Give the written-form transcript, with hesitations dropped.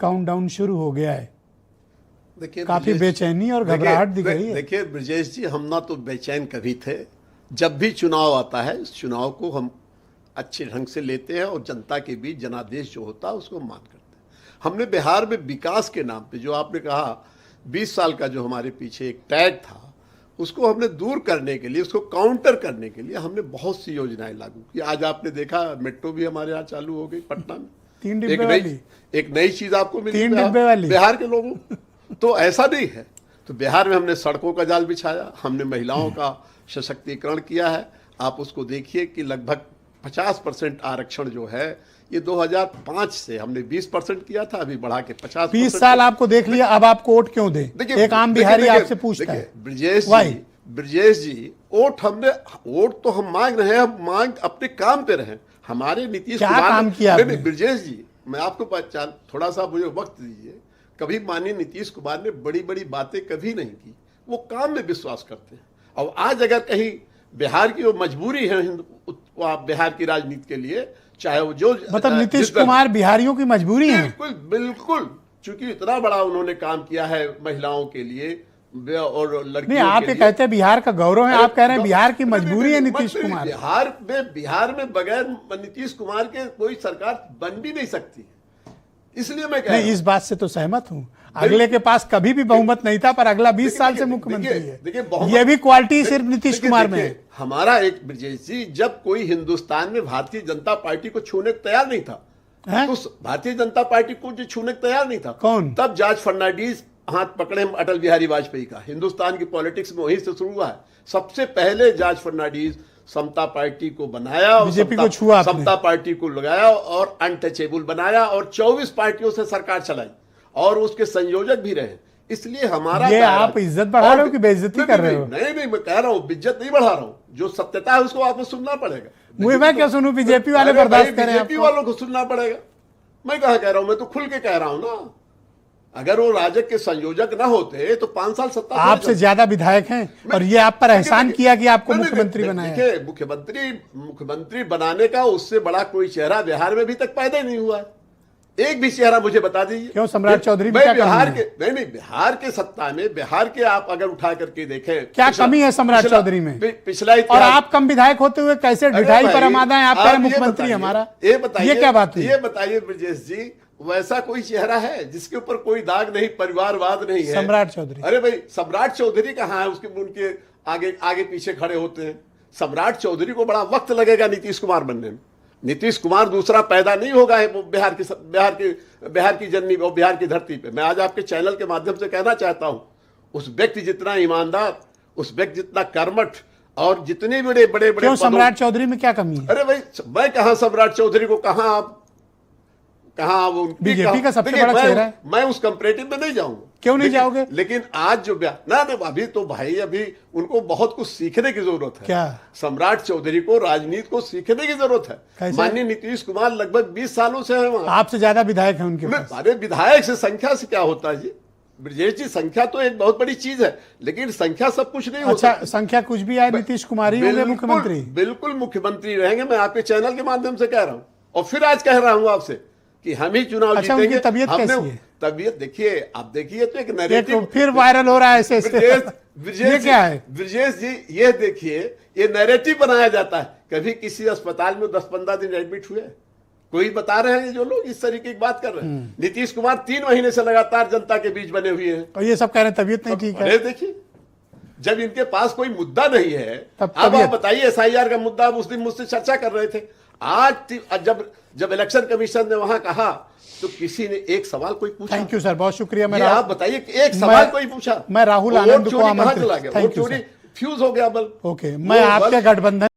Countdown शुरू हो गया है। देखिए काफी बेचैनी और घबराहट दिख रही है। देखिए ब्रजेश जी, हम ना तो बेचैन कभी थे। जब भी चुनाव आता है, इस चुनाव को हम अच्छे ढंग से लेते हैं और जनता के बीच जनादेश जो होता है उसको मान करते हैं। हमने बिहार में विकास के नाम पे, जो आपने कहा 20 साल का जो हमारे पीछे एक टैग था, उसको हमने दूर करने के लिए, उसको काउंटर करने के लिए हमने बहुत सी योजनाएं लागू की। आज आपने देखा मेट्रो भी हमारे यहाँ चालू हो गई पटना में, 3 डिब्बे वाली, एक नई चीज आपको मिली 3 डिब्बे वाली बिहार के लोगों। तो ऐसा नहीं है। तो बिहार में हमने सड़कों का जाल बिछाया, हमने महिलाओं का सशक्तिकरण किया है। आप उसको देखिए कि लगभग 50% आरक्षण जो है ये 2005 से हमने 20% किया था, अभी बढ़ा के 50%। 20 साल आपको देख लिया, अब आपको वोट क्यों दे? एक आम बिहारी आपसे पूछता है। ब्रजेश जी, वोट तो हम मांग रहे हैं, हम मांग अपने काम पे रहे। हमारे नीतीश कुमार काम किया नहीं, ब्रजेश जी मैं आपको पहचान, थोड़ा सा मुझे वक्त दीजिए। कभी माननीय नीतीश कुमार ने बड़ी बड़ी बातें कभी नहीं की, वो काम में विश्वास करते हैं। और आज अगर कहीं बिहार की वो मजबूरी है बिहार की राजनीति के लिए, चाहे वो जो मतलब नीतीश कुमार बिहारियों की मजबूरी है। बिल्कुल बिल्कुल, चूंकि इतना बड़ा उन्होंने काम किया है महिलाओं के लिए और लड़कियों नहीं, आप ये कहते हैं बिहार का गौरव है, आप कह रहे हैं बिहार की मजबूरी है नीतीश कुमार। बिहार में बगैर नीतीश कुमार के कोई सरकार बन भी नहीं सकती, इसलिए मैं कह रहा हूं। इस बात से तो सहमत हूं। अगले के पास कभी भी बहुमत नहीं था, पर अगला 20 साल से मुख्यमंत्री है। ये भी क्वालिटी सिर्फ नीतीश कुमार में है। हमारा एक ब्रजेश जी, जब कोई हिंदुस्तान में भारतीय जनता पार्टी को छूने को तैयार नहीं था, तो भारतीय जनता पार्टी को जो छूने को तैयार नहीं था, कौन? तब जॉर्ज फर्नांडिस हाथ पकड़े अटल बिहारी वाजपेयी का। हिंदुस्तान की पॉलिटिक्स में वहीं से शुरू हुआ है। सबसे पहले जॉर्ज फर्नांडिस समता पार्टी को बनाया और बीजेपी को छुआ, समता पार्टी को लगाया और अनटचेबल बनाया और 24 पार्टियों से सरकार चलाई और उसके संयोजक भी रहे। इसलिए हमारा ये आप इज्जत बढ़ा रहे हो कि बेइज्जती कर रहे हो? नहीं, मैं कह रहा हूँ इज्जत नहीं बढ़ा रहा हूँ, जो सत्यता है उसको आपको सुनना पड़ेगा। मैं क्या सुनूं? बीजेपी वाले बर्दाश्त करें, बीजेपी वालों को सुनना पड़ेगा। मैं कहा कह रहा हूँ, मैं तो खुल के कह रहा हूँ ना। अगर वो राजग के संयोजक ना होते तो 5 साल सत्ता आपसे ज्यादा विधायक हैं और ये आप पर एहसान किया कि आपको मुख्यमंत्री बनाया। देखिए, मुख्यमंत्री बनाने का उससे बड़ा कोई चेहरा बिहार में अभी तक पैदा नहीं हुआ। एक भी चेहरा मुझे बता दीजिए। क्यों सम्राट चौधरी में बिहार के नहीं, बिहार के सत्ता में, बिहार के आप अगर उठा करके देखें क्या कमी है सम्राट चौधरी में? पिछला और आप कम विधायक होते हुए कैसे ढिठाई पर आमादा है? आप मुख्यमंत्री हमारा, ये बताइए, ये क्या बात है? ये बताइए ब्रजेश जी, वैसा कोई चेहरा है जिसके ऊपर कोई दाग नहीं, परिवारवाद नहीं है? सम्राट चौधरी। अरे भाई, सम्राट चौधरी कहाँ है? उनके आगे पीछे खड़े होते हैं। सम्राट चौधरी को बड़ा वक्त लगेगा नीतीश कुमार बनने में। नीतीश कुमार दूसरा पैदा नहीं होगा बिहार की जननी और बिहार की धरती पे। मैं आज आपके चैनल के माध्यम से कहना चाहता हूं, उस व्यक्ति जितना ईमानदार, उस व्यक्ति जितना कर्मठ और जितने बड़े सम्राट चौधरी में क्या कमी है? अरे भाई, मैं कहा सम्राट चौधरी को कहा वो बीजेपी का सबसे बड़ा चेहरा है। मैं उस कंपैरेटिव में नहीं जाऊंगा। क्यों नहीं जाओगे? लेकिन आज जो ना अभी तो भाई, अभी उनको बहुत कुछ सीखने की जरूरत है। क्या? सम्राट चौधरी को राजनीति को सीखने की जरूरत है। माननीय नीतीश कुमार लगभग 20 सालों से है वहां। आपसे ज्यादा विधायक है उनके पास। अरे विधायक से संख्या से क्या होता है जी? ब्रजेश जी, संख्या तो एक बहुत बड़ी चीज है, लेकिन संख्या सब कुछ नहीं होता। अच्छा, संख्या कुछ भी आए, नीतीश कुमार ही होंगे मुख्यमंत्री? बिल्कुल मुख्यमंत्री रहेंगे। मैं आपके चैनल के माध्यम से कह रहा हूं और फिर आज कह रहा हूं आपसे कि हम ही चुनाव जीतेंगे। तबीयत कैसी है? तबीयत देखिए, आप देखिए तो एक नैरेटिव फिर वायरल हो रहा है ऐसे। ये क्या है ब्रजेश जी? ये देखिए, ये नैरेटिव बनाया जाता है। कभी किसी अस्पताल में 10-15 दिन एडमिट हुए? कोई बता रहे हैं जो लोग इस तरीके की बात कर रहे हैं? नीतीश कुमार 3 महीने से लगातार जनता के बीच बने हुए हैं और ये सब कह रहे हैं तबीयत नहीं ठीक है। देखिए, जब इनके पास कोई मुद्दा नहीं है, अब आप बताइए, SIR का मुद्दा उस दिन मुझसे चर्चा कर रहे थे। आज जब इलेक्शन कमीशन ने वहां कहा तो किसी ने एक सवाल कोई पूछा? थैंक यू सर, बहुत शुक्रिया। आप बताइए, एक सवाल कोई पूछा? मैं राहुल आनंद को आमंत्रित, फ्यूज हो गया बल्ब। ओके, मैं आपके गठबंधन